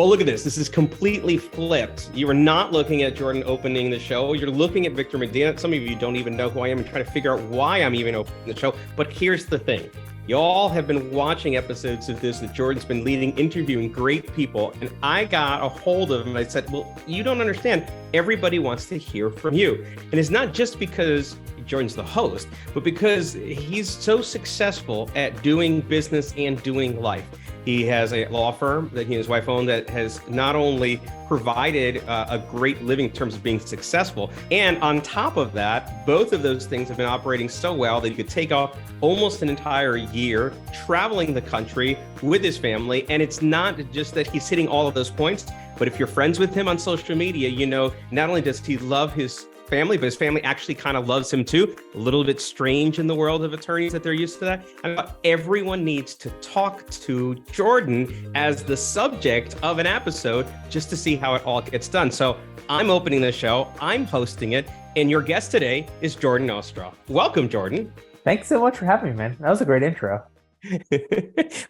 Well, look at this. This is completely flipped. You are not looking at Jordan opening the show. You're looking at Victor Medina. Some of you don't even know who I am and trying to figure out why I'm even opening the show. But here's the thing. Y'all have been watching episodes of this that Jordan's been leading, interviewing great people. And I got a hold of him. I said, well, you don't understand. Everybody wants to hear from you. And it's not just because Jordan's the host, but because he's so successful at doing business and doing life. He has a law firm that he and his wife own that has not only provided a great living in terms of being successful, and on top of that, both of those things have been operating so well that he could take off almost an entire year traveling the country with his family. And it's not just that he's hitting all of those points, but if you're friends with him on social media, you know, not only does he love his family, but his family actually kind of loves him too. A little bit strange in the world of attorneys that they're used to that. And everyone needs to talk to Jordan as the subject of an episode just to see how it all gets done. So I'm opening the show, I'm hosting it, and your guest today is Jordan Ostroff. Welcome, Jordan. Thanks so much for having me, man. That was a great intro.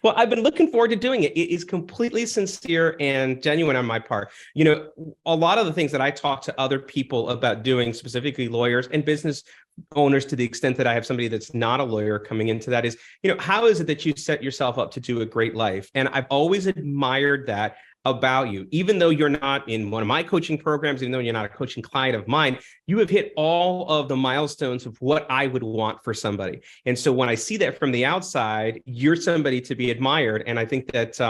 Well, I've been looking forward to doing it. It is completely sincere and genuine on my part. You know, a lot of the things that I talk to other people about doing, specifically lawyers and business owners, to the extent that I have somebody that's not a lawyer coming into that, is, you know, how is it that you set yourself up to do a great life? And I've always admired that about you. Even though you're not in one of my coaching programs, even though you're not a coaching client of mine, you have hit all of the milestones of what I would want for somebody. And so when I see that from the outside, you're somebody to be admired. And I think that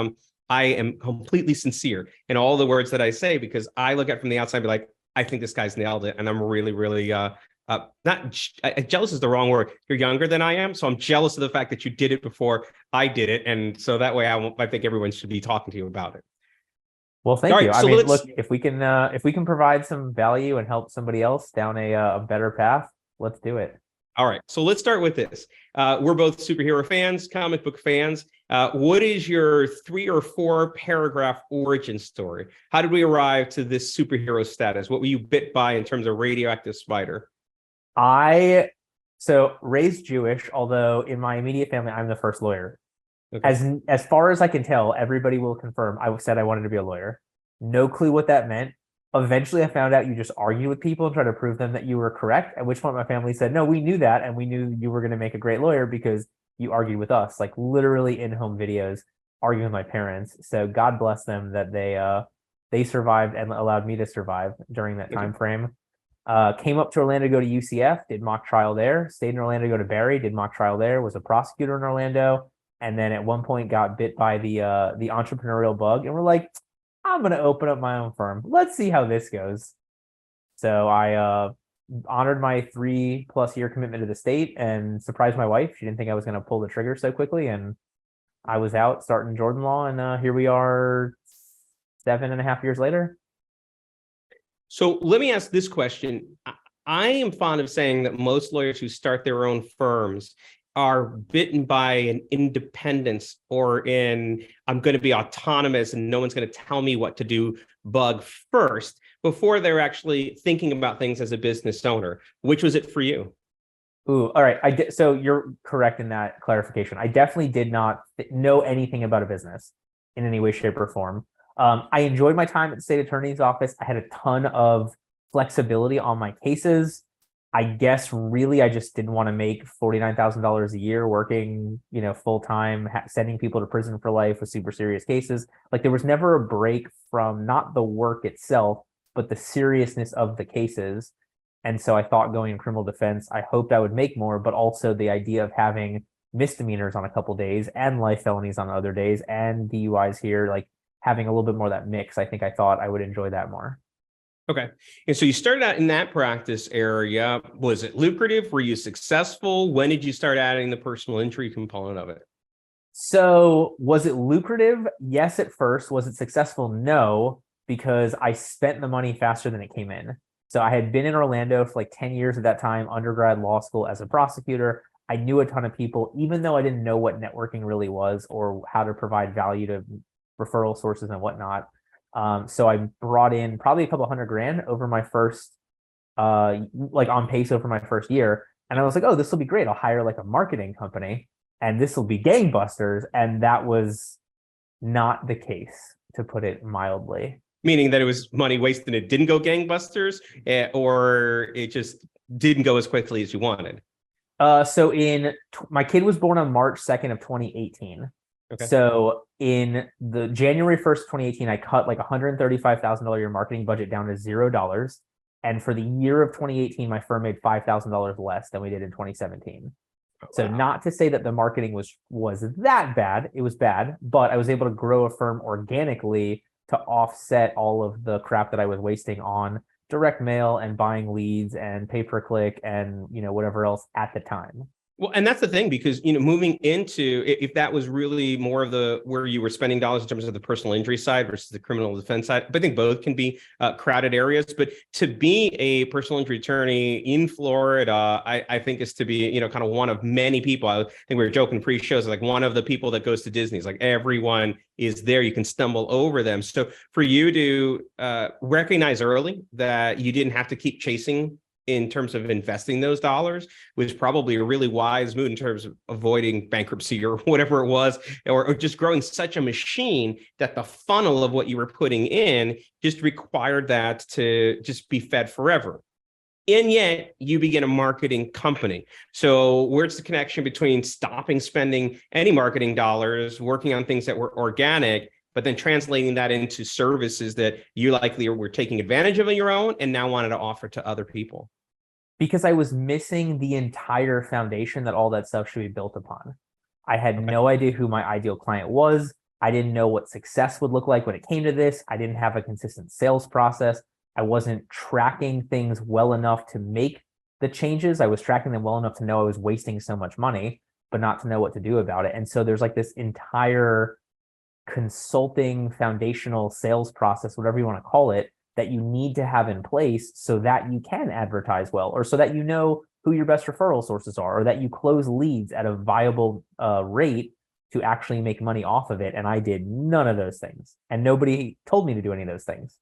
I am completely sincere in all the words that I say, because I look at from the outside and be like, I think this guy's nailed it. And I'm really, really jealous is the wrong word. You're younger than I am. So I'm jealous of the fact that you did it before I did it. And so that way I think everyone should be talking to you about it. Well, thank you. I mean, look, if we can provide some value and help somebody else down a better path, let's do it. All right. So let's start with this. We're both superhero fans, comic book fans. What is your 3 or 4 paragraph origin story? How did we arrive to this superhero status? What were you bit by in terms of radioactive spider? So raised Jewish, although in my immediate family, I'm the first lawyer. Okay. As far as I can tell, everybody will confirm I said I wanted to be a lawyer. No clue what that meant. Eventually, I found out you just argue with people and try to prove them that you were correct, at which point my family said, no, we knew that, and we knew you were going to make a great lawyer because you argued with us, like literally in-home videos, arguing with my parents. So God bless them that they survived and allowed me to survive during that time frame. Came up to Orlando to go to UCF, did mock trial there, stayed in Orlando to go to Barry, did mock trial there, was a prosecutor in Orlando. And then at one point got bit by the entrepreneurial bug, and we're like, I'm gonna open up my own firm. Let's see how this goes. So I honored my 3+ year commitment to the state and surprised my wife. She didn't think I was gonna pull the trigger so quickly, and I was out starting Jordan Law, and here we are 7.5 years later. So let me ask this question. I am fond of saying that most lawyers who start their own firms are bitten by an independence or I'm going to be autonomous and no one's going to tell me what to do bug first before they're actually thinking about things as a business owner. Which was it for you? Ooh, all right. So you're correct in that clarification. I definitely did not know anything about a business in any way, shape, or form. I enjoyed my time at the state attorney's office. I had a ton of flexibility on my cases. I guess really I just didn't want to make $49,000 a year working, full time, sending people to prison for life with super serious cases. Like there was never a break from not the work itself, but the seriousness of the cases. And so I thought going in criminal defense, I hoped I would make more, but also the idea of having misdemeanors on a couple days and life felonies on other days and DUIs here, like having a little bit more of that mix, I thought I would enjoy that more. Okay. And so you started out in that practice area. Was it lucrative? Were you successful? When did you start adding the personal injury component of it? So was it lucrative? Yes, at first. Was it successful? No, because I spent the money faster than it came in. So I had been in Orlando for like 10 years at that time, undergrad law school as a prosecutor. I knew a ton of people, even though I didn't know what networking really was or how to provide value to referral sources and whatnot. So I brought in probably a couple $100,000 over my first, like on pace over my first year. And I was like, oh, this will be great. I'll hire like a marketing company and this will be gangbusters. And that was not the case. to put it mildly. Meaning that it was money wasted and it didn't go gangbusters, or it just didn't go as quickly as you wanted? So my kid was born on March 2nd of 2018. Okay. So in the January 1st, 2018, I cut like $135,000 year marketing budget down to $0. And for the year of 2018, my firm made $5,000 less than we did in 2017. So not to say that the marketing was that bad, it was bad, but I was able to grow a firm organically to offset all of the crap that I was wasting on direct mail and buying leads and pay-per-click and, whatever else at the time. Well, and that's the thing, because, moving into, if that was really more of where you were spending dollars in terms of the personal injury side versus the criminal defense side, but I think both can be crowded areas. But to be a personal injury attorney in Florida, I think is to be, kind of one of many people. I think we were joking pre-shows, like one of the people that goes to Disney. It's like everyone is there. You can stumble over them. So for you to recognize early that you didn't have to keep chasing in terms of investing those dollars was probably a really wise move in terms of avoiding bankruptcy or whatever it was, or just growing such a machine that the funnel of what you were putting in just required that to just be fed forever. And yet you begin a marketing company. So where's the connection between stopping spending any marketing dollars, working on things that were organic, but then translating that into services that you likely were taking advantage of on your own and now wanted to offer to other people? Because I was missing the entire foundation that all that stuff should be built upon. I had no idea who my ideal client was. I didn't know what success would look like when it came to this. I didn't have a consistent sales process. I wasn't tracking things well enough to make the changes. I was tracking them well enough to know I was wasting so much money, but not to know what to do about it. And so there's like this entire consulting foundational sales process, whatever you want to call it, that you need to have in place so that you can advertise well, or so that you know who your best referral sources are, or that you close leads at a viable rate to actually make money off of it. And I did none of those things. And nobody told me to do any of those things.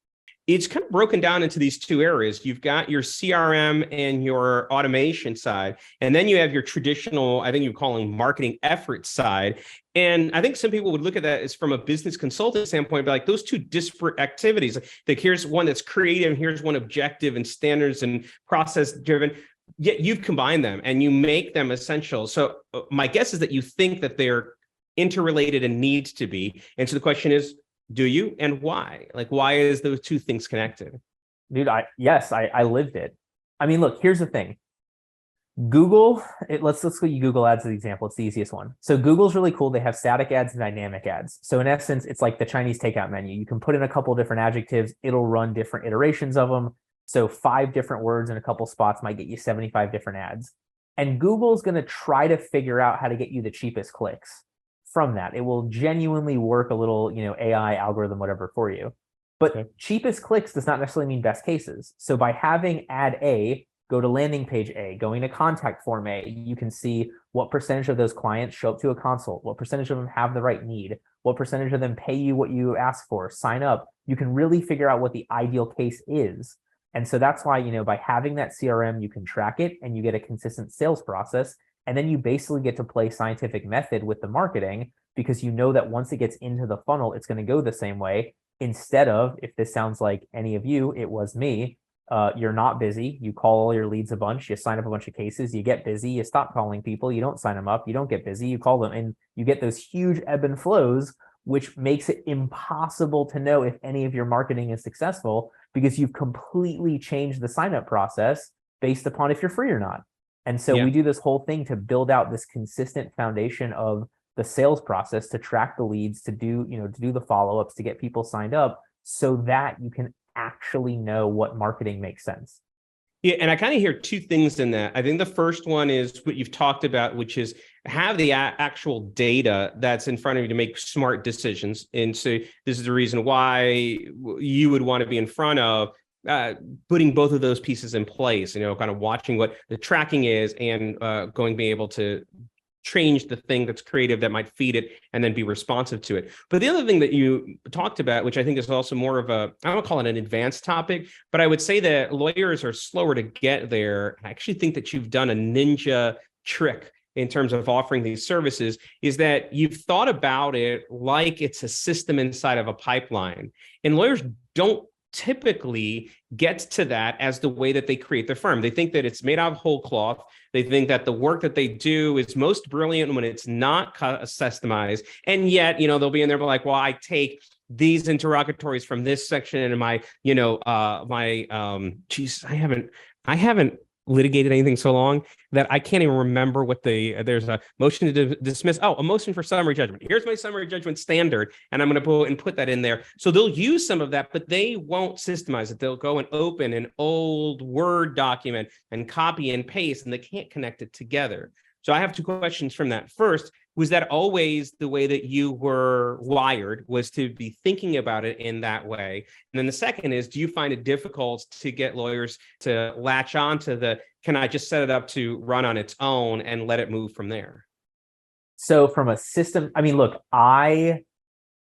It's kind of broken down into these two areas. You've got your CRM and your automation side, and then you have your traditional, I think you call them marketing effort side. And I think some people would look at that as from a business consultant standpoint, but like those two disparate activities, like here's one that's creative, here's one objective and standards and process driven. Yet you've combined them and you make them essential. So my guess is that you think that they're interrelated and need to be. And so the question is, do you, and why? Like, why is those two things connected? Dude, I lived it. I mean, look, here's the thing. Google, let's go use Google Ads as an example. It's the easiest one. So Google's really cool. They have static ads and dynamic ads. So in essence, it's like the Chinese takeout menu. You can put in a couple different adjectives. It'll run different iterations of them. So 5 different words in a couple spots might get you 75 different ads. And Google's going to try to figure out how to get you the cheapest clicks from that. It will genuinely work a little, AI algorithm, whatever for you. But cheapest clicks does not necessarily mean best cases. So by having ad A go to landing page A, going to contact form A, you can see what percentage of those clients show up to a consult, what percentage of them have the right need, what percentage of them pay you what you ask for, sign up. You can really figure out what the ideal case is. And so that's why, by having that CRM, you can track it and you get a consistent sales process. And then you basically get to play scientific method with the marketing, because you know that once it gets into the funnel, it's going to go the same way. Instead of, if this sounds like any of you, it was me, you're not busy. You call all your leads a bunch, you sign up a bunch of cases, you get busy, you stop calling people, you don't sign them up, you don't get busy, you call them, and you get those huge ebb and flows, which makes it impossible to know if any of your marketing is successful, because you've completely changed the sign-up process based upon if you're free or not. And so we do this whole thing to build out this consistent foundation of the sales process, to track the leads, to do the follow-ups, to get people signed up, so that you can actually know what marketing makes sense. Yeah, and I kind of hear two things in that. I think the first one is what you've talked about, which is have the actual data that's in front of you to make smart decisions. And so this is the reason why you would want to be in front of putting both of those pieces in place, kind of watching what the tracking is and be able to change the thing that's creative that might feed it and then be responsive to it. But the other thing that you talked about, which I think is also more of I don't call it an advanced topic, but I would say that lawyers are slower to get there. I actually think that you've done a ninja trick in terms of offering these services is that you've thought about it like it's a system inside of a pipeline. And lawyers don't typically get to that as the way that they create their firm. They think that it's made out of whole cloth. They think that the work that they do is most brilliant when it's not systemized. And yet, they'll be in there like, well, I take these interrogatories from this section and I haven't litigated anything so long that I can't even remember what there's a motion to dismiss. Oh, a motion for summary judgment. Here's my summary judgment standard, and I'm going to put that in there. So they'll use some of that, but they won't systemize it. They'll go and open an old Word document and copy and paste, and they can't connect it together. So I have two questions from that. First, was that always the way that you were wired, was to be thinking about it in that way? And then the second is, do you find it difficult to get lawyers to latch on to can I just set it up to run on its own and let it move from there? So from a system, look, I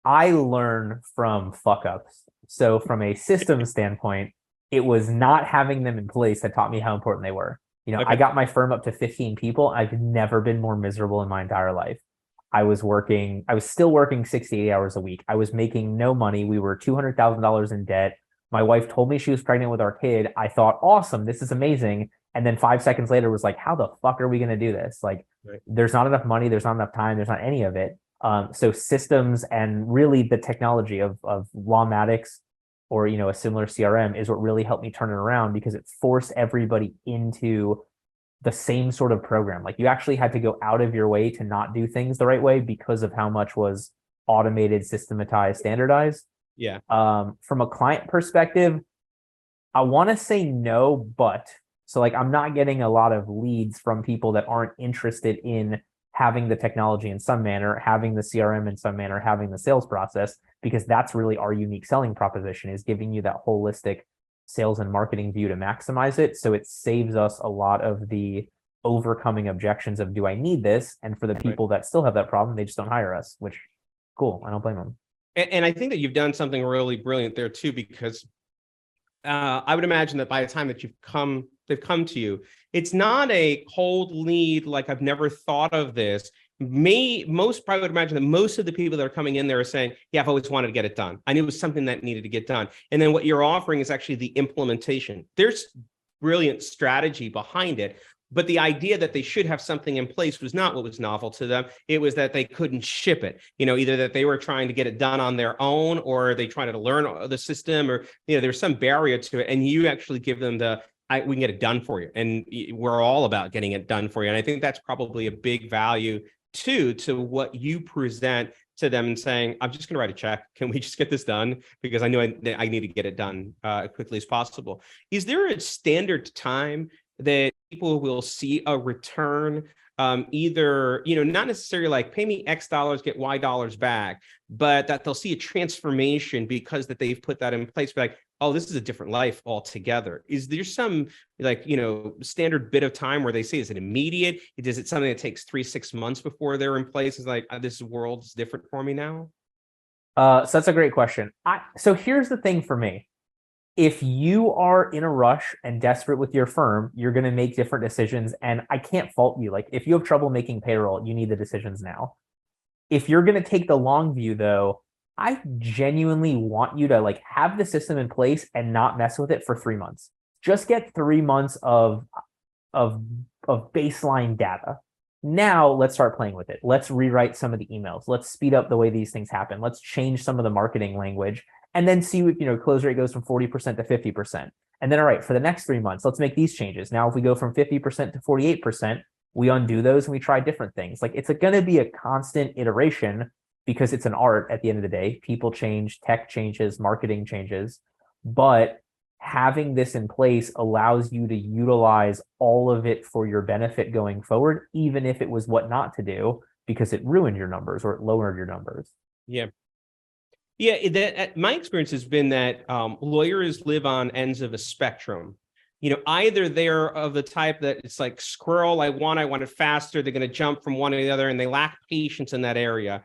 learn from fuck ups. So from a system standpoint, it was not having them in place that taught me how important they were. Okay. I got my firm up to 15 people. I've never been more miserable in my entire life. I was still working 60 hours a week. I was making no money. We were $200,000 in debt. My wife told me she was pregnant with our kid. I thought, awesome, this is amazing. And then 5 seconds later was like, how the fuck are we going to do this? Like, right. There's not enough money. There's not enough time. There's not any of it. So systems and really the technology of Lawmatics or, a similar CRM is what really helped me turn it around, because it forced everybody into the same sort of program. Like, you actually had to go out of your way to not do things the right way because of how much was automated, systematized, standardized. Yeah. From a client perspective, I want to say no, but I'm not getting a lot of leads from people that aren't interested in having the technology in some manner, having the CRM in some manner, having the sales process, because that's really our unique selling proposition, is giving you that holistic sales and marketing view to maximize it. So it saves us a lot of the overcoming objections of, do I need this? And for the people that still have that problem, they just don't hire us, which, cool, I don't blame them. And I think that you've done something really brilliant there too, because I would imagine that by the time that they've come to you, it's not a cold lead like, I've never thought of this. Most probably would imagine that most of the people that are coming in there are saying, yeah, I've always wanted to get it done. I knew it was something that needed to get done. And then what you're offering is actually the implementation. There's brilliant strategy behind it, but the idea that they should have something in place was not what was novel to them. It was that they couldn't ship it. Either that they were trying to get it done on their own, or they tried to learn the system, or there's some barrier to it. And you actually give them we can get it done for you. And we're all about getting it done for you. And I think that's probably a big value to what you present to them, and saying, I'm just going to write a check. Can we just get this done? Because I know I need to get it done as quickly as possible. Is there a standard time that people will see a return? Either, not necessarily like pay me X dollars, get Y dollars back, but that they'll see a transformation because that they've put that in place. Like, oh, this is a different life altogether. Is there some standard bit of time where they say, is it immediate? Is it something that takes 3-6 months before they're in place? It's like, this world is different for me now. So that's a great question. So here's the thing for me. If you are in a rush and desperate with your firm, you're going to make different decisions. And I can't fault you. Like, if you have trouble making payroll, you need the decisions now. If you're going to take the long view, though, I genuinely want you to have the system in place and not mess with it for 3 months. Just get 3 months of baseline data. Now let's start playing with it. Let's rewrite some of the emails. Let's speed up the way these things happen. Let's change some of the marketing language, and then see if close rate goes from 40% to 50%. And then, all right, for the next 3 months, let's make these changes. Now, if we go from 50% to 48%, we undo those and we try different things. It's going to be a constant iteration, because it's an art at the end of the day. People change, tech changes, marketing changes, but having this in place allows you to utilize all of it for your benefit going forward, even if it was what not to do, because it ruined your numbers or it lowered your numbers. Yeah. Yeah, my experience has been that lawyers live on ends of a spectrum. Either they're of the type that it's like squirrel, I want it faster. They're going to jump from one to the other, and they lack patience in that area.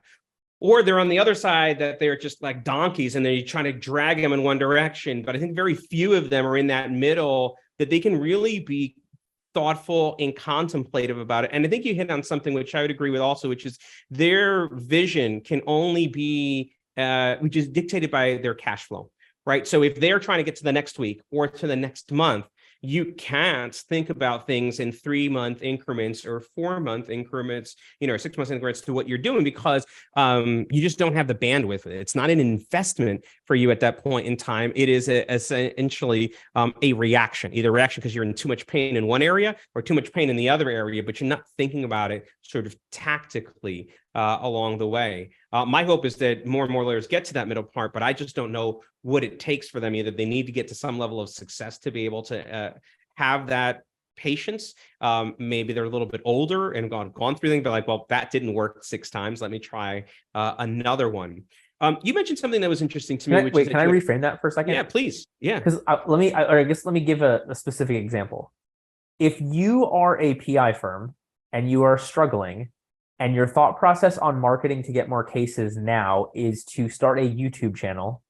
Or they're on the other side, that they're just like donkeys and they're trying to drag them in one direction. But I think very few of them are in that middle, that they can really be thoughtful and contemplative about it. And I think you hit on something which I would agree with also, which is their vision can only be which is dictated by their cash flow, right? So if they're trying to get to the next week or to the next month, you can't think about things in 3-month increments or 4-month increments, or 6 month increments to what you're doing, because you just don't have the bandwidth. It's not an investment for you at that point in time. It is essentially a reaction, either reaction because you're in too much pain in one area or too much pain in the other area, but you're not thinking about it sort of tactically along the way. My hope is that more and more lawyers get to that middle part, but I just don't know what it takes for them. Either they need to get to some level of success to be able to have that patience. Maybe they're a little bit older and gone through things, but like, well, that didn't work 6 times. Let me try another one. You mentioned something that was interesting to me. Can I reframe that for a second? Yeah, please. Yeah. Because I guess let me give a specific example. If you are a PI firm and you are struggling, and your thought process on marketing to get more cases now is to start a YouTube channel,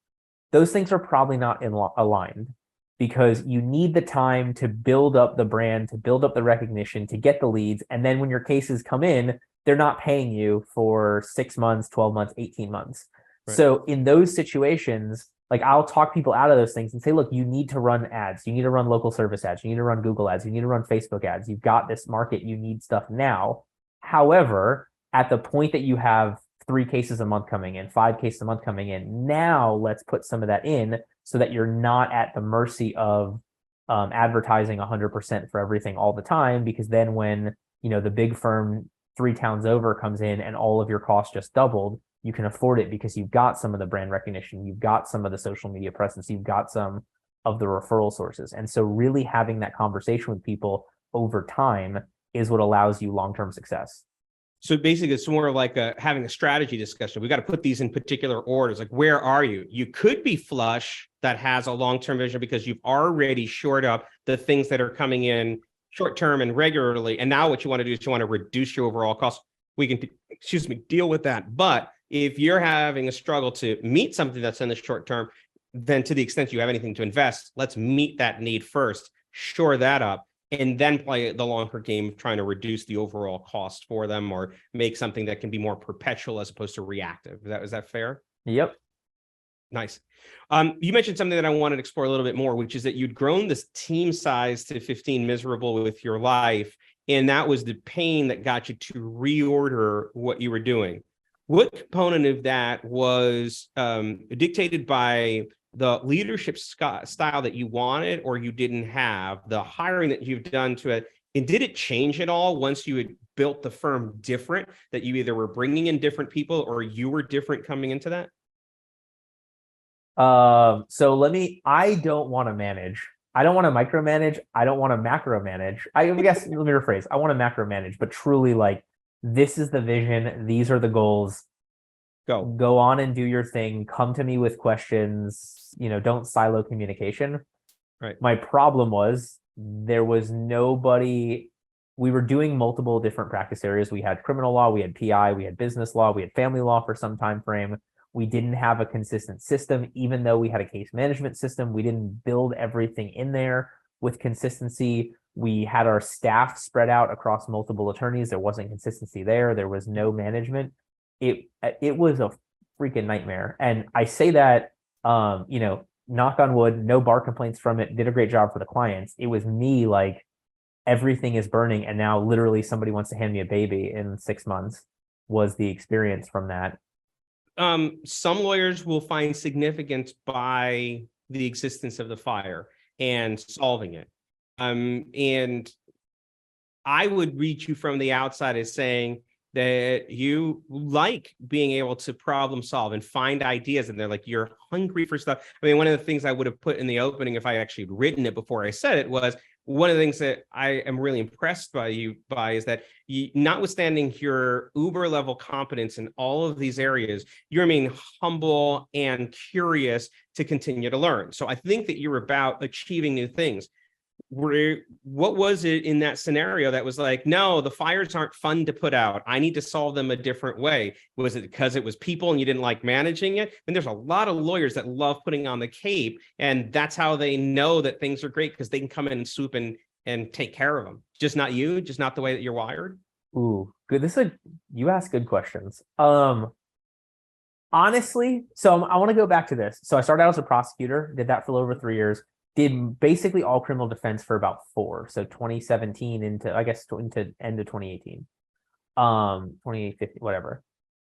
those things are probably not aligned, because you need the time to build up the brand, to build up the recognition, to get the leads. And then when your cases come in, they're not paying you for 6 months, 12 months, 18 months. Right. So in those situations, like, I'll talk people out of those things and say, look, you need to run ads. You need to run local service ads. You need to run Google ads. You need to run Facebook ads. You've got this market. You need stuff now. However, at the point that you have 3 cases a month coming in, 5 cases a month coming in, now let's put some of that in so that you're not at the mercy of advertising 100% for everything all the time. Because then when, the big firm 3 towns over comes in and all of your costs just doubled, you can afford it because you've got some of the brand recognition, you've got some of the social media presence, you've got some of the referral sources. And so really having that conversation with people over time is what allows you long-term success. So basically, it's more like having a strategy discussion. We got to put these in particular orders. Like, where are you? You could be flush that has a long-term vision because you've already shored up the things that are coming in short-term and regularly. And now what you want to do is you want to reduce your overall cost. We can, deal with that. But if you're having a struggle to meet something that's in the short term, then to the extent you have anything to invest, let's meet that need first, shore that up, and then play the longer game of trying to reduce the overall cost for them or make something that can be more perpetual as opposed to reactive. Is that fair? Yep. Nice. You mentioned something that I wanted to explore a little bit more, which is that you'd grown this team size to 15 miserable with your life. And that was the pain that got you to reorder what you were doing. What component of that was dictated by the leadership style that you wanted or you didn't have, the hiring that you've done to it? And did it change at all once you had built the firm different, that you either were bringing in different people or you were different coming into that? I don't want to manage. I don't want to micromanage. I don't want to macro manage. I guess, let me rephrase. I want to macro manage, but truly, like, this is the vision. These are the goals. Go on and do your thing. Come to me with questions. Don't silo communication. Right. My problem was there was nobody. We were doing multiple different practice areas. We had criminal law, we had PI, we had business law, we had family law for some time frame. We didn't have a consistent system, even though we had a case management system. We didn't build everything in there with consistency. We had our staff spread out across multiple attorneys. There wasn't consistency there. There was no management. It was a freaking nightmare. And I say that, knock on wood, no bar complaints from it, did a great job for the clients. It was me, like, everything is burning. And now literally somebody wants to hand me a baby in 6 months was the experience from that. Some lawyers will find significance by the existence of the fire and solving it. And I would read you from the outside as saying that you like being able to problem solve and find ideas, and they're like, you're hungry for stuff. I mean, one of the things I would have put in the opening if I actually had written it before I said it was, one of the things that I am really impressed by is that you, notwithstanding your uber level competence in all of these areas, you remain humble and curious to continue to learn. So I think that you're about achieving new things. What was it in that scenario that was like, no, the fires aren't fun to put out, I need to solve them a different way? Was it because it was people and you didn't like managing it? And there's a lot of lawyers that love putting on the cape, and that's how they know that things are great, because they can come in and swoop and take care of them. Just not you, just not the way that you're wired. Ooh, good. You ask good questions. Honestly, so I want to go back to this. So I started out as a prosecutor, did that for over 3 years, did basically all criminal defense for about 4. So 2017 into, I guess, into end of 2018, 2015, whatever.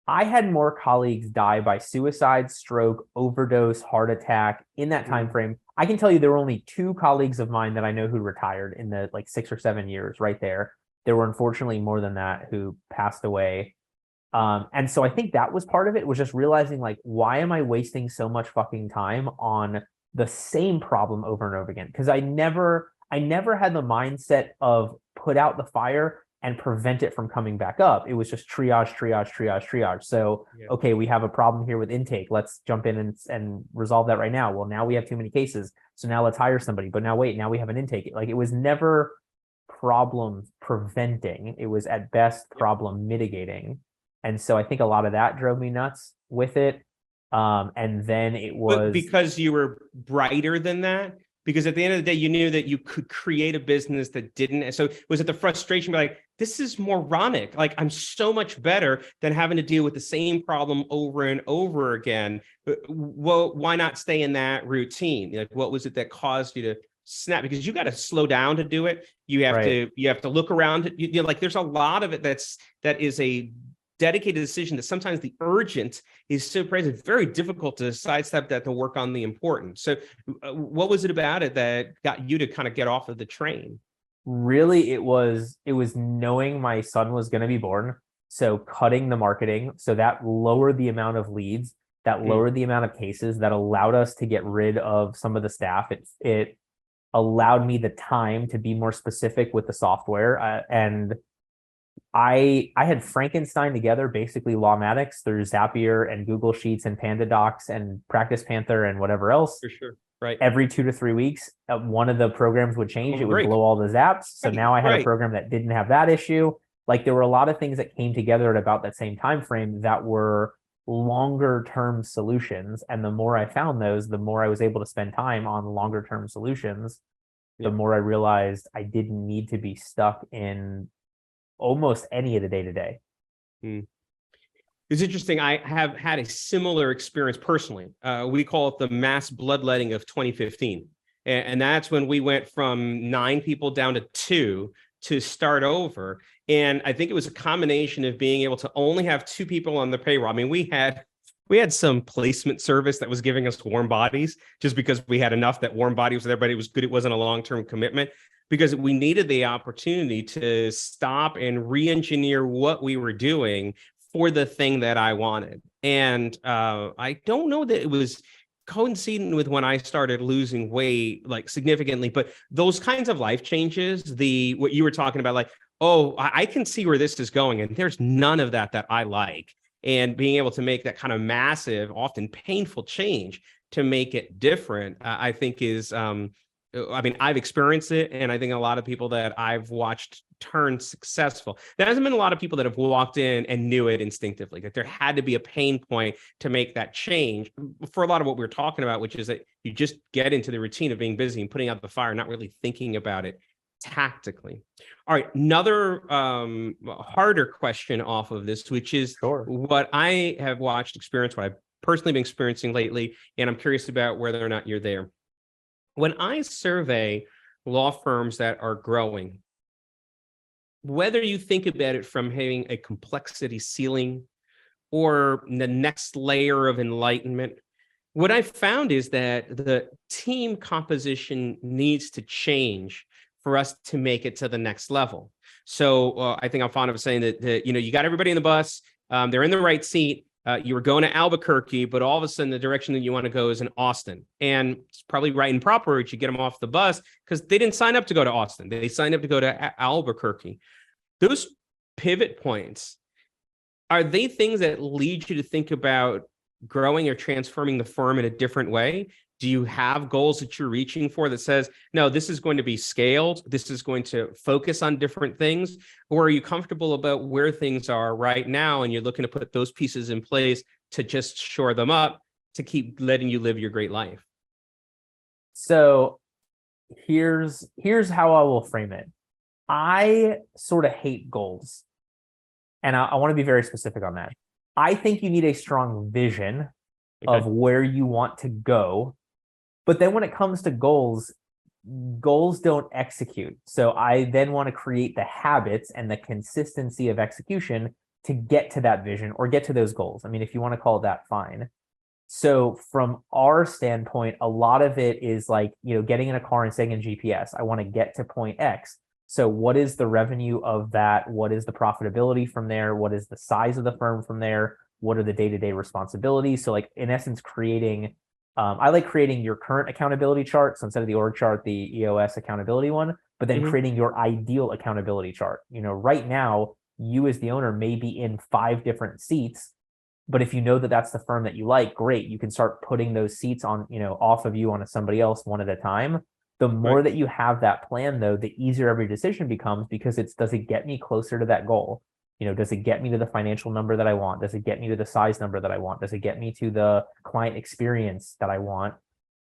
I had more colleagues die by suicide, stroke, overdose, heart attack in that time frame. I can tell you there were only 2 colleagues of mine that I know who retired in the like 6 or 7 years right there. There were unfortunately more than that who passed away. And so I think that was part of it, was just realizing like, why am I wasting so much fucking time on the same problem over and over again? Because I never had the mindset of put out the fire and prevent it from coming back up. It was just triage. So, okay, we have a problem here with intake. Let's jump in and resolve that right now. Well, now we have too many cases. So now let's hire somebody. But now wait, now we have an intake. Like, it was never problem preventing. It was at best problem mitigating. And so I think a lot of that drove me nuts with it. And then it was... But because you were brighter than that? Because at the end of the day, you knew that you could create a business that didn't. So was it the frustration, like, this is moronic? Like, I'm so much better than having to deal with the same problem over and over again. Well, why not stay in that routine? Like, what was it that caused you to snap? Because you got to slow down to do it. You have to look around. You know, like, there's a lot of it that is a dedicated decision that sometimes the urgent is so present. It's very difficult to sidestep that to work on the important. So what was it about it that got you to kind of get off of the train? Really, it was knowing my son was going to be born. So cutting the marketing. So that lowered the amount of leads, that lowered the amount of cases, that allowed us to get rid of some of the staff. It allowed me the time to be more specific with the software. And I had Frankenstein together basically Lawmatics through Zapier and Google Sheets and PandaDocs and Practice Panther and whatever else. For sure. Right. Every 2 to 3 weeks, one of the programs would change. It would blow all the zaps. So now I had a program that didn't have that issue. Like, there were a lot of things that came together at about that same time frame that were longer term solutions. And the more I found those, the more I was able to spend time on longer term solutions. The more I realized I didn't need to be stuck in almost any of the day-to-day. It's interesting. I have had a similar experience personally. We call it the mass bloodletting of 2015. And that's when we went from 9 people down to 2 to start over. And I think it was a combination of being able to only have 2 people on the payroll. I mean, we had some placement service that was giving us warm bodies just because we had enough that warm body was there, but it was good. It wasn't a long-term commitment, because we needed the opportunity to stop and re-engineer what we were doing for the thing that I wanted. And I don't know that it was coinciding with when I started losing weight, like, significantly, but those kinds of life changes, what you were talking about, like, oh, I can see where this is going, and there's none of that I like. And being able to make that kind of massive, often painful change to make it different, I think is... I mean, I've experienced it, and I think a lot of people that I've watched turn successful. There hasn't been a lot of people that have walked in and knew it instinctively, that there had to be a pain point to make that change for a lot of what we're talking about, which is that you just get into the routine of being busy and putting out the fire, not really thinking about it tactically. All right, another harder question off of this, which is what I have watched, experience, what I've personally been experiencing lately, and I'm curious about whether or not you're there. When I survey law firms that are growing, whether you think about it from having a complexity ceiling or the next layer of enlightenment, what I found is that the team composition needs to change for us to make it to the next level. So I think I'm fond of saying that you got everybody in the bus, they're in the right seat. You were going to Albuquerque, but all of a sudden the direction that you want to go is in Austin. And it's probably right and proper that you get them off the bus, because they didn't sign up to go to Austin. They signed up to go to Albuquerque. Those pivot points, are they things that lead you to think about growing or transforming the firm in a different way? Do you have goals that you're reaching for that says, no, this is going to be scaled, this is going to focus on different things? Or are you comfortable about where things are right now and you're looking to put those pieces in place to just shore them up to keep letting you live your great life? So here's how I will frame it. I sort of hate goals. And I want to be very specific on that. I think you need a strong vision of where you want to go. But then when it comes to goals, goals don't execute. So I then want to create the habits and the consistency of execution to get to that vision or get to those goals. I mean, if you want to call it that, fine. So from our standpoint, a lot of it is like, getting in a car and saying in GPS, I want to get to point X. So what is the revenue of that? What is the profitability from there? What is the size of the firm from there? What are the day-to-day responsibilities? So like in essence, I like creating your current accountability chart. So instead of the org chart, the EOS accountability one, but then creating your ideal accountability chart. Right now, you as the owner may be in 5 different seats, but if you know that that's the firm that you like, great. You can start putting those seats on, off of you onto somebody else one at a time. The more that you have that plan, though, the easier every decision becomes, because does it get me closer to that goal? Does it get me to the financial number that I want? Does it get me to the size number that I want? Does it get me to the client experience that I want?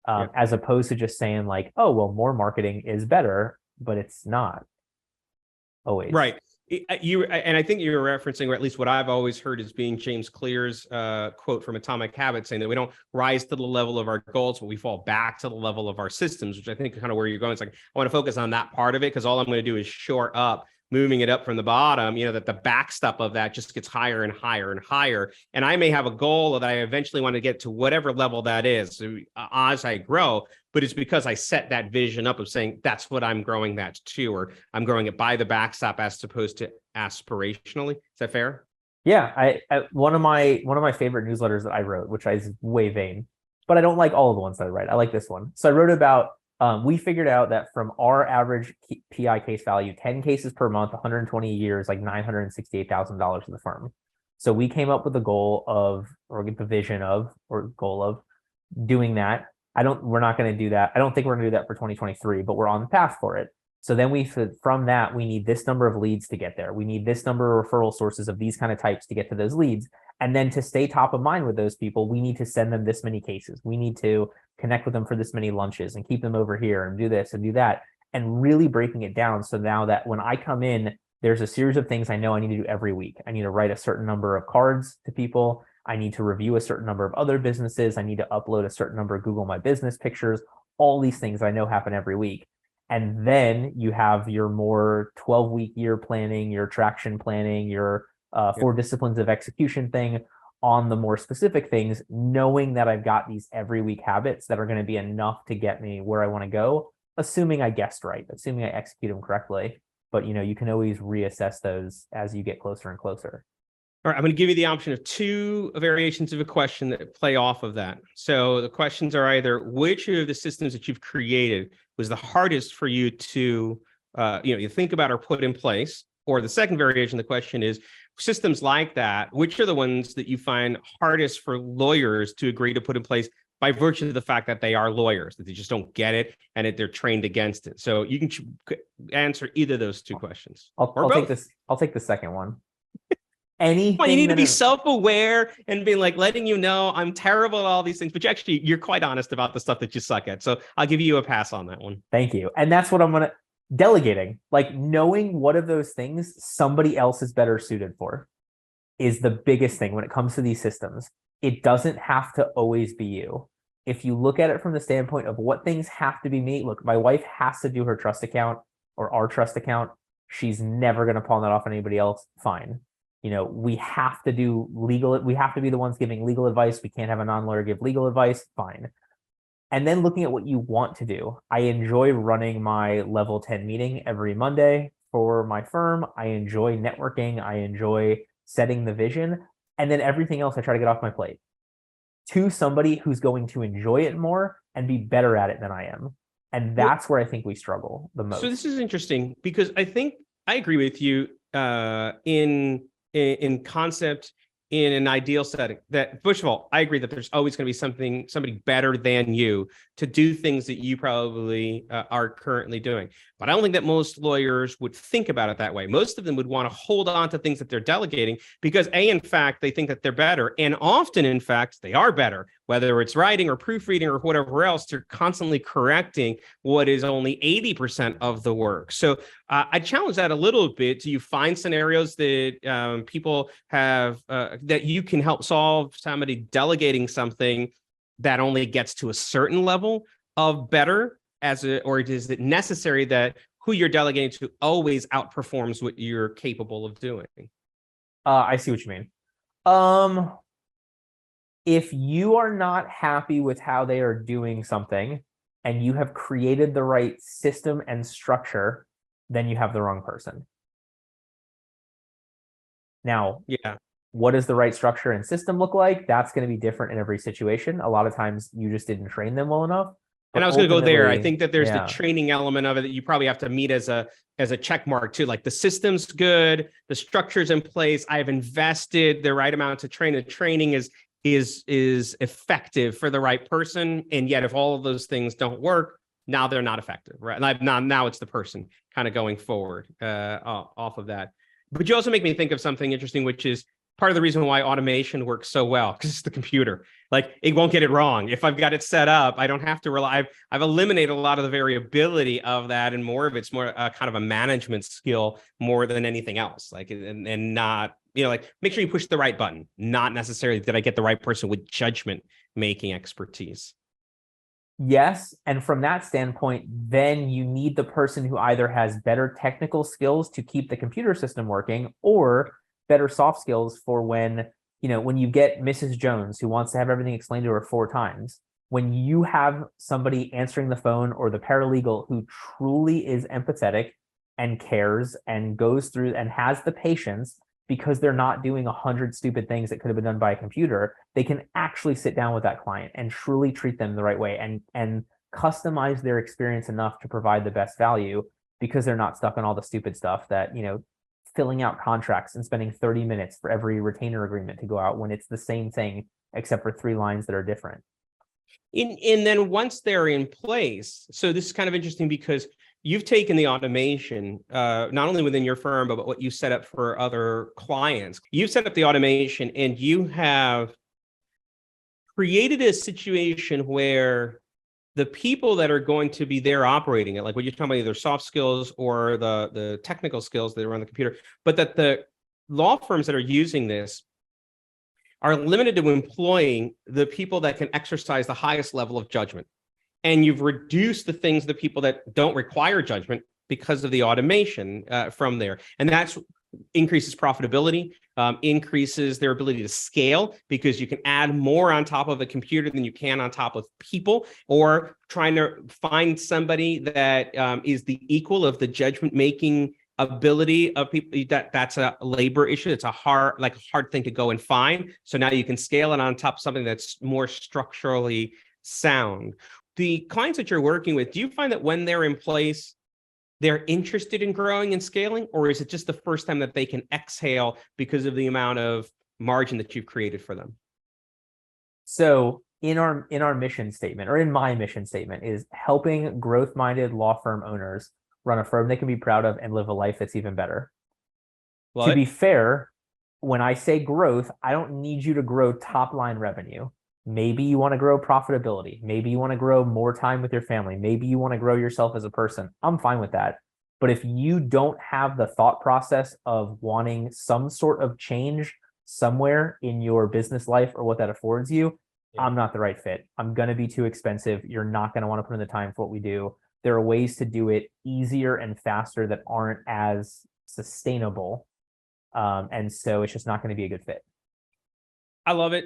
As opposed to just saying like, oh, well, more marketing is better, but it's not always. Right. And I think you're referencing, or at least what I've always heard is being James Clear's quote from Atomic Habits, saying that we don't rise to the level of our goals, but we fall back to the level of our systems, which I think is kind of where you're going. It's like, I want to focus on that part of it, because all I'm going to do is shore up, moving it up from the bottom, that the backstop of that just gets higher and higher and higher. And I may have a goal that I eventually want to get to whatever level that is, so, as I grow, but it's because I set that vision up of saying, that's what I'm growing that to, or I'm growing it by the backstop as opposed to aspirationally. Is that fair? Yeah. I one of my favorite newsletters that I wrote, which is way vain, but I don't like all of the ones that I write. I like this one. So I wrote about, we figured out that from our average PI case value, 10 cases per month, 120 a year is like $968,000 for the firm. So we came up with the goal of, or the vision of, or goal of doing that. We're not going to do that. I don't think we're going to do that for 2023, but we're on the path for it. So then from that, we need this number of leads to get there. We need this number of referral sources of these kind of types to get to those leads. And then to stay top of mind with those people, we need to send them this many cases. We need to connect with them for this many lunches and keep them over here and do this and do that. And really breaking it down. So now that when I come in, there's a series of things I know I need to do every week. I need to write a certain number of cards to people. I need to review a certain number of other businesses. I need to upload a certain number of Google My Business pictures, all these things I know happen every week. And then you have your more 12-week year planning, your traction planning, your 4 disciplines of execution thing on the more specific things, knowing that I've got these every week habits that are going to be enough to get me where I want to go, assuming I guessed right, assuming I execute them correctly. But, you can always reassess those as you get closer and closer. All right, I'm going to give you the option of 2 variations of a question that play off of that. So the questions are either, which of the systems that you've created was the hardest for you to, you think about or put in place? Or the second variation of the question is, systems like that, which are the ones that you find hardest for lawyers to agree to put in place by virtue of the fact that they are lawyers, that they just don't get it and that they're trained against it? So you can answer either of those 2 questions. I'll take this. I'll take the second one. Anything. Well, you need to be self-aware and be like letting I'm terrible at all these things, but you're quite honest about the stuff that you suck at. So I'll give you a pass on that one. Thank you. And that's what I'm going to delegating, like knowing what of those things somebody else is better suited for is the biggest thing when it comes to these systems. It doesn't have to always be you. If you look at it from the standpoint of what things have to be me, look, my wife has to do her trust account or our trust account. She's never going to pawn that off on anybody else. Fine. We have to do legal. We have to be the ones giving legal advice. We can't have a non-lawyer give legal advice. Fine. And then looking at what you want to do. I enjoy running my level 10 meeting every Monday for my firm. I enjoy networking. I enjoy setting the vision. And then everything else I try to get off my plate to somebody who's going to enjoy it more and be better at it than I am. And that's where I think we struggle the most. So this is interesting because I think I agree with you in concept, in an ideal setting, that first of all, I agree that there's always going to be somebody better than you to do things that you probably are currently doing. But I don't think that most lawyers would think about it that way. Most of them would want to hold on to things that they're delegating because in fact, they think that they're better. And often, in fact, they are better, whether it's writing or proofreading or whatever else, they're constantly correcting what is only 80% of the work. So I challenge that a little bit. Do you find scenarios that people have that you can help solve, somebody delegating something that only gets to a certain level of better, or is it necessary that who you're delegating to always outperforms what you're capable of doing? I see what you mean. If you are not happy with how they are doing something and you have created the right system and structure, then you have the wrong person. Now, Yeah. what does the right structure and system look like? That's going to be different in every situation. A lot of times you just didn't train them well enough. And I was going to go there. I think that there's yeah. the training element of it that you probably have to meet as a check mark too. Like the system's good, the structure's in place. I have invested the right amount to train. The training is effective for the right person. And yet if all of those things don't work, now they're not effective, right? Now it's the person kind of going forward off of that. But you also make me think of something interesting, which is part of the reason why automation works so well, because it's the computer. Like it won't get it wrong. If I've got it set up, I don't have to rely. I've eliminated a lot of the variability of that, and more of it's more kind of a management skill more than anything else. Like and not, like make sure you push the right button. Not necessarily that I get the right person with judgment making expertise. Yes, and from that standpoint, then you need the person who either has better technical skills to keep the computer system working, or better soft skills for when you get Mrs. Jones who wants to have everything explained to her 4 times. When you have somebody answering the phone or the paralegal who truly is empathetic and cares and goes through and has the patience, because they're not doing 100 stupid things that could have been done by a computer, they can actually sit down with that client and truly treat them the right way and customize their experience enough to provide the best value, because they're not stuck on all the stupid stuff that, filling out contracts and spending 30 minutes for every retainer agreement to go out when it's the same thing except for 3 lines that are different. And then once they're in place, so this is kind of interesting because you've taken the automation, not only within your firm, but what you set up for other clients. You've set up the automation and you have created a situation where the people that are going to be there operating it, like what you're talking about, either soft skills or the technical skills that are on the computer, but that the law firms that are using this are limited to employing the people that can exercise the highest level of judgment. And you've reduced the people that don't require judgment because of the automation from there. And that's increases profitability, increases their ability to scale, because you can add more on top of a computer than you can on top of people, or trying to find somebody that is the equal of the judgment making ability of people. That's a labor issue. It's a hard thing to go and find. So now you can scale it on top of something that's more structurally sound. The clients that you're working with, do you find that when they're in place, they're interested in growing and scaling, or is it just the first time that they can exhale because of the amount of margin that you've created for them? So in our mission statement, or in my mission statement, is helping growth-minded law firm owners run a firm they can be proud of and live a life that's even better. To be fair, when I say growth, I don't need you to grow top-line revenue. Maybe you want to grow profitability. Maybe you want to grow more time with your family. Maybe you want to grow yourself as a person. I'm fine with that. But if you don't have the thought process of wanting some sort of change somewhere in your business life or what that affords you, I'm not the right fit. I'm going to be too expensive. You're not going to want to put in the time for what we do. There are ways to do it easier and faster that aren't as sustainable. And so it's just not going to be a good fit. I love it.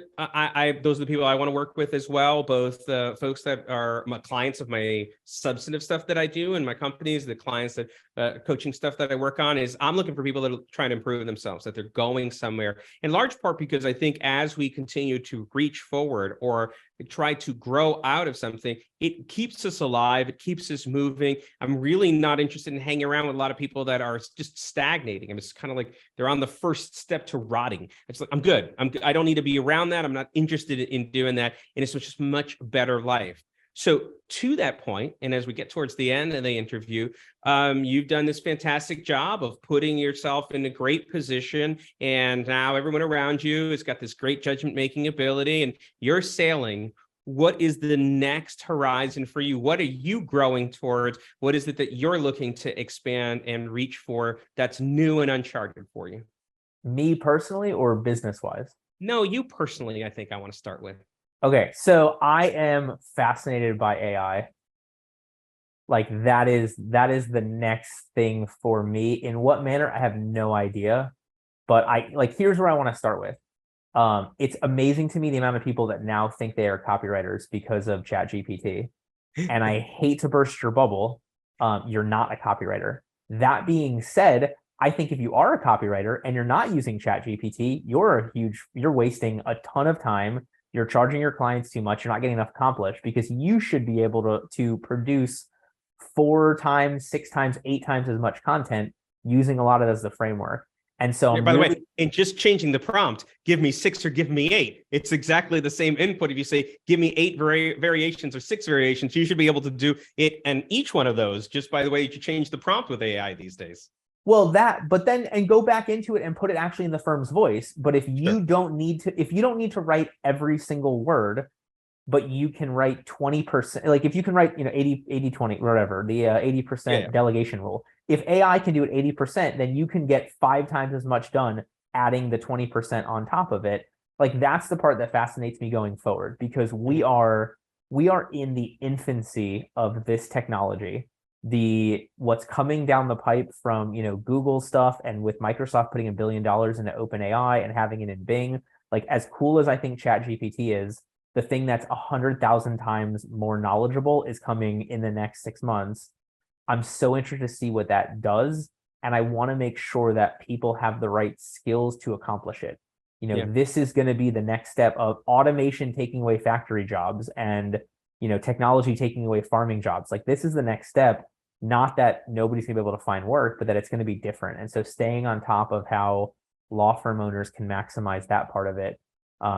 Those are the people I want to work with as well. Both the folks that are my clients of my substantive stuff that I do in my companies, the clients that coaching stuff that I work on, is I'm looking for people that are trying to improve themselves, that they're going somewhere. In large part because I think as we continue to reach forward or try to grow out of something, it keeps us alive. It keeps us moving. I'm really not interested in hanging around with a lot of people that are just stagnating. I mean, it's kind of like they're on the first step to rotting. It's like, I'm good. I don't need to be around that. I'm not interested in doing that. And it's just much better life. So to that point, and as we get towards the end of the interview, you've done this fantastic job of putting yourself in a great position, and now everyone around you has got this great judgment-making ability, and you're sailing. What is the next horizon for you? What are you growing towards? What is it that you're looking to expand and reach for that's new and uncharted for you? Me personally or business wise? No, you personally, I think I want to start with. Okay, so I am fascinated by AI. Like that is the next thing for me. In what manner, I have no idea. But here's where I want to start with. It's amazing to me the amount of people that now think they are copywriters because of ChatGPT. And I hate to burst your bubble. You're not a copywriter. That being said, I think if you are a copywriter and you're not using ChatGPT, you're wasting a ton of time. You're charging your clients too much. You're not getting enough accomplished because you should be able to produce 4 times, 6 times, 8 times as much content using a lot of it as the framework. And so, by the way, in just changing the prompt, give me 6 or give me 8. It's exactly the same input. If you say, give me 8 variations or 6 variations, you should be able to do it. And each one of those, just by the way, you change the prompt with AI these days. Well, and go back into it and put it actually in the firm's voice. But if you don't need to write every single word, but you can write 20%, like if you can write, 80, 20, whatever, the 80% delegation rule. If AI can do it 80%, then you can get 5 times as much done adding the 20% on top of it. Like that's the part that fascinates me going forward, because we are in the infancy of this technology. What's coming down the pipe from Google stuff, and with Microsoft putting $1 billion into OpenAI and having it in Bing, like as cool as I think ChatGPT is, the thing that's 100,000 times more knowledgeable is coming in the next 6 months. I'm so interested to see what that does, and I want to make sure that people have the right skills to accomplish it. This is going to be the next step of automation taking away factory jobs and technology taking away farming jobs. Like this is the next step. Not that nobody's gonna be able to find work, but that it's going to be different. And so staying on top of how law firm owners can maximize that part of it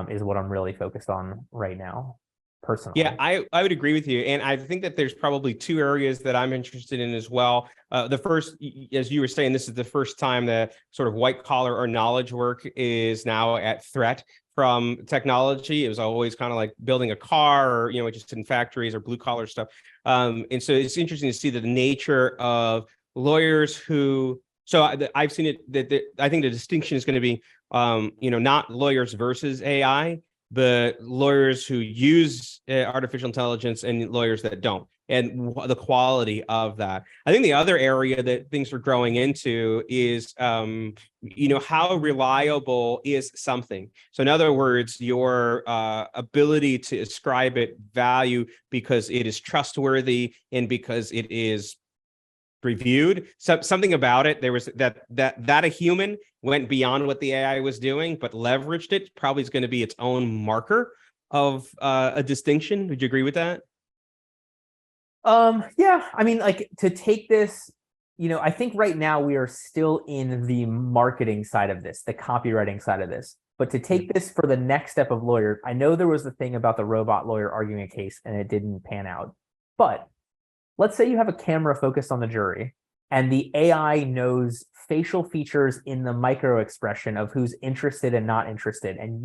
is what I'm really focused on right now, personally. Yeah, I would agree with you. And I think that there's probably 2 areas that I'm interested in as well. The first, as you were saying, this is the first time that sort of white collar or knowledge work is now at threat from technology. It was always kind of like building a car, or just in factories or blue collar stuff. And so it's interesting to see the nature of lawyers who. So I've seen it that I think the distinction is going to be, not lawyers versus AI, but lawyers who use artificial intelligence and lawyers that don't, and the quality of that. I think the other area that things are growing into is, how reliable is something? So in other words, your ability to ascribe it value because it is trustworthy and because it is reviewed. Something about it, there was that a human went beyond what the AI was doing, but leveraged it, probably is going to be its own marker of a distinction. Would you agree with that? Yeah, I mean, like to take this, I think right now we are still in the marketing side of this, the copywriting side of this. But to take this for the next step of lawyer, I know there was the thing about the robot lawyer arguing a case and it didn't pan out. But let's say you have a camera focused on the jury and the AI knows facial features in the micro expression of who's interested and not interested. And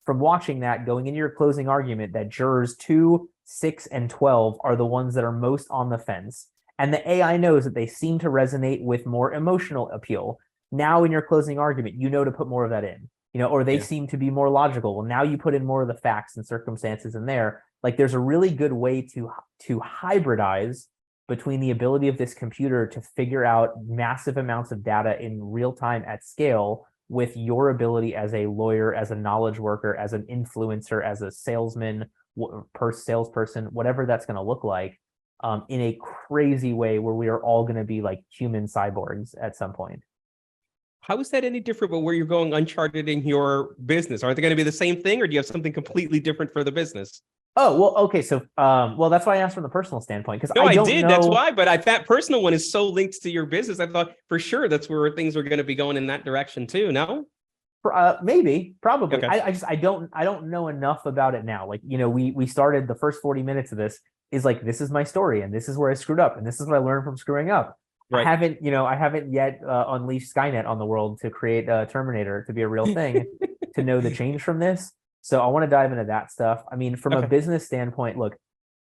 from watching that, going into your closing argument, that jurors 2, 6, and 12 are the ones that are most on the fence. And the AI knows that they seem to resonate with more emotional appeal. Now in your closing argument, to put more of that in, or they seem to be more logical. Well, now you put in more of the facts and circumstances in there. Like there's a really good way to hybridize between the ability of this computer to figure out massive amounts of data in real time at scale with your ability as a lawyer, as a knowledge worker, as an influencer, as a salesman, salesperson, whatever that's going to look like, in a crazy way where we are all going to be like human cyborgs at some point. How is that any different, but where you're going uncharted in your business? Are they going to be the same thing, or do you have something completely different for the business? Oh, well, okay. So, that's why I asked from the personal standpoint, because No, I don't did. know. That's why. But that personal one is so linked to your business. I thought for sure that's where things were going to be going in that direction too. No? Maybe, probably. Okay. I don't know enough about it now. Like, we started the first 40 minutes of this is like, this is my story and this is where I screwed up and this is what I learned from screwing up. Right. I haven't yet unleashed Skynet on the world to create a Terminator to be a real thing, to know the change from this. So I want to dive into that stuff. I mean, from a business standpoint, look,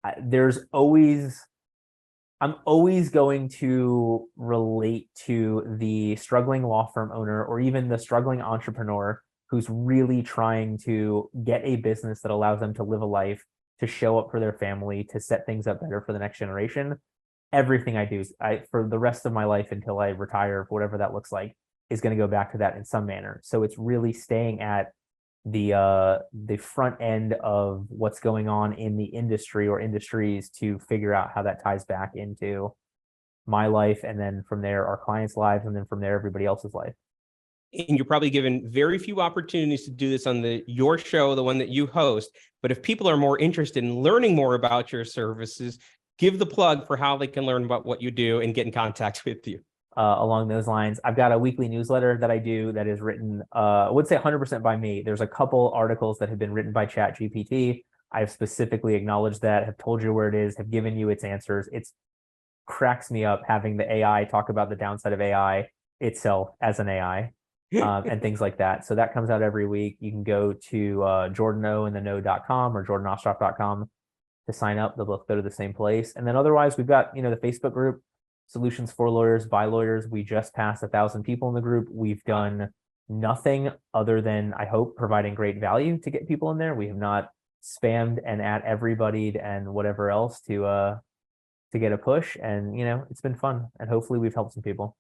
I'm always going to relate to the struggling law firm owner or even the struggling entrepreneur who's really trying to get a business that allows them to live a life, to show up for their family, to set things up better for the next generation. Everything I do, for the rest of my life until I retire, whatever that looks like, is going to go back to that in some manner. So it's really staying at the front end of what's going on in the industry or industries to figure out how that ties back into my life, and then from there our clients' lives, and then from there everybody else's life. And you're probably given very few opportunities to do this on your show, the one that you host. But if people are more interested in learning more about your services, give the plug for how they can learn about what you do and get in contact with you. Along those lines, I've got a weekly newsletter that I do that is written, I would say 100% by me. There's a couple articles that have been written by ChatGPT. I've specifically acknowledged that, have told you where it is, have given you its answers. It cracks me up having the AI talk about the downside of AI itself as an AI, and things like that. So that comes out every week. You can go to jordanoandtheknow.com or jordanostroff.com to sign up. They'll both go to the same place. And then otherwise, we've got, the Facebook group, Solutions for Lawyers by Lawyers. We just passed 1,000 people in the group. We've done nothing other than, I hope, providing great value to get people in there. We have not spammed and at everybody and whatever else to get a push. And it's been fun, and hopefully we've helped some people.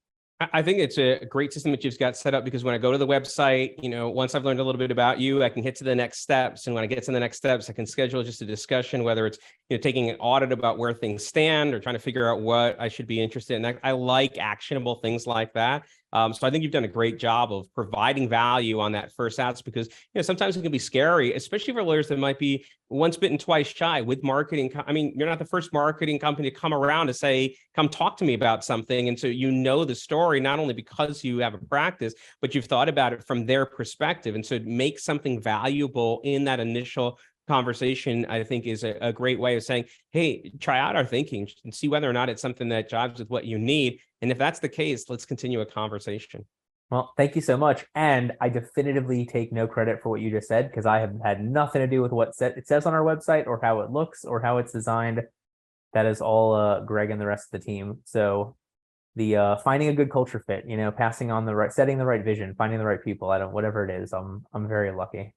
I think it's a great system that you've got set up, because when I go to the website, once I've learned a little bit about you, I can hit to the next steps. And when I get to the next steps, I can schedule just a discussion, whether it's, taking an audit about where things stand or trying to figure out what I should be interested in. I like actionable things like that. So I think you've done a great job of providing value on that first ask, because sometimes it can be scary, especially for lawyers that might be once bitten, twice shy with marketing. I mean, you're not the first marketing company to come around to say, come talk to me about something. And so the story, not only because you have a practice, but you've thought about it from their perspective. And so it makes something valuable in that initial conversation, I think, is a great way of saying, hey, try out our thinking and see whether or not it's something that jives with what you need. And if that's the case, let's continue a conversation. Well, thank you so much. And I definitively take no credit for what you just said, because I have had nothing to do with what it says on our website or how it looks or how it's designed. That is all Greg and the rest of the team. So the finding a good culture fit, passing on setting the right vision, finding the right people, whatever it is, I'm very lucky.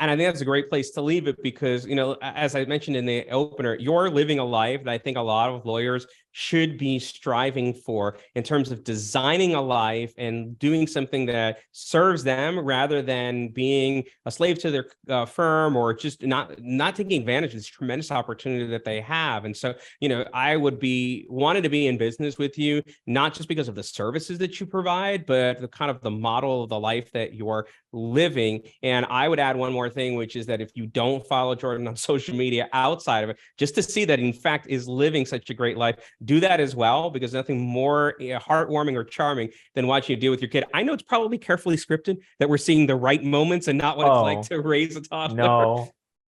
And I think that's a great place to leave it, because, as I mentioned in the opener, you're living a life that I think a lot of lawyers should be striving for, in terms of designing a life and doing something that serves them, rather than being a slave to their firm, or just not taking advantage of this tremendous opportunity that they have. And so, I wanted to be in business with you, not just because of the services that you provide, but the kind of the model of the life that you're living. And I would add one more thing, which is that if you don't follow Jordan on social media outside of it, just to see that in fact is living such a great life, do that as well, because nothing more heartwarming or charming than watching you deal with your kid. I know it's probably carefully scripted, that we're seeing the right moments and not what it's like to raise a toddler. No,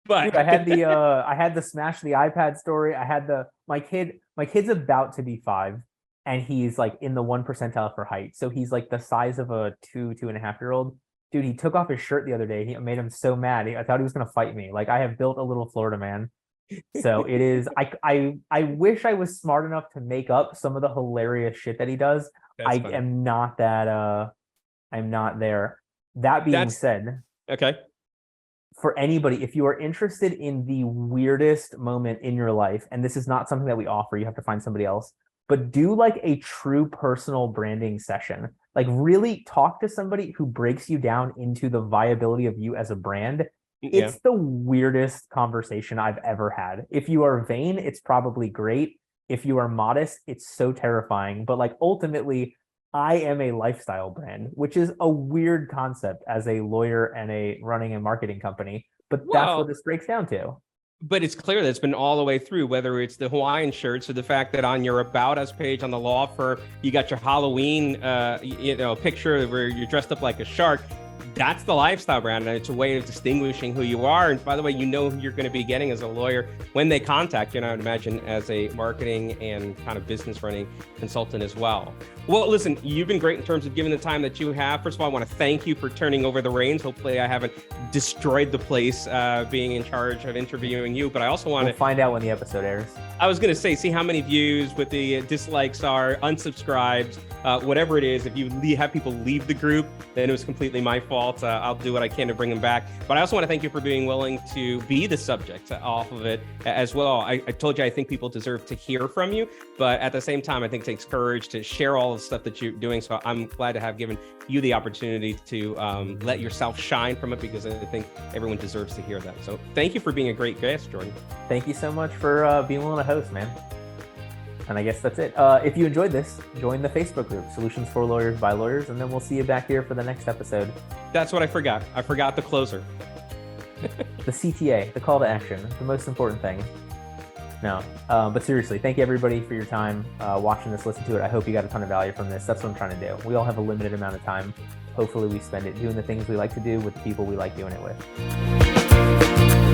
but dude, I had the smash the iPad story. I had my kid's about to be 5, and he's like in the 1 percentile for height. So he's like the size of a 2.5-year-old. Dude, he took off his shirt the other day. He made him so mad. I thought he was going to fight me. Like, I have built a little Florida man. So it is, I wish I was smart enough to make up some of the hilarious shit that he does. That's funny. am not that, I'm not there. That being said, okay, for anybody, if you are interested in the weirdest moment in your life, and this is not something that we offer, you have to find somebody else, but do like a true personal branding session. Like, really talk to somebody who breaks you down into the viability of you as a brand. Yeah. It's the weirdest conversation I've ever had. If you are vain, it's probably great. If you are modest, it's so terrifying. But like, ultimately, I am a lifestyle brand, which is a weird concept as a lawyer and running a marketing company. But that's what this breaks down to. But it's clear that it's been all the way through, whether it's the Hawaiian shirts or the fact that on your About Us page on the law firm, you got your Halloween, picture where you're dressed up like a shark. That's the lifestyle brand, and it's a way of distinguishing who you are. And by the way, you know who you're going to be getting as a lawyer when they contact you, and I would imagine as a marketing and kind of business running consultant as well. Well, listen, you've been great in terms of giving the time that you have. First of all, I want to thank you for turning over the reins. Hopefully I haven't destroyed the place being in charge of interviewing you, but I also want to find out when the episode airs. I was going to say, see how many views, what the dislikes are, unsubscribes, whatever it is. If you have people leave the group, then it was completely my fault. I'll do what I can to bring them back. But I also want to thank you for being willing to be the subject off of it as well. I told you I think people deserve to hear from you, but at the same time, I think it takes courage to share all the stuff that you're doing. So I'm glad to have given you the opportunity to let yourself shine from it, because I think everyone deserves to hear that. So thank you for being a great guest, Jordan. Thank you so much for being willing to host, man. And I guess that's it. If you enjoyed this, join the Facebook group, Solutions for Lawyers by Lawyers, and then we'll see you back here for the next episode. That's what I forgot. I forgot the closer. The CTA, the call to action, the most important thing. No, but seriously, thank you everybody for your time watching this, listen to it. I hope you got a ton of value from this. That's what I'm trying to do. We all have a limited amount of time. Hopefully we spend it doing the things we like to do with the people we like doing it with.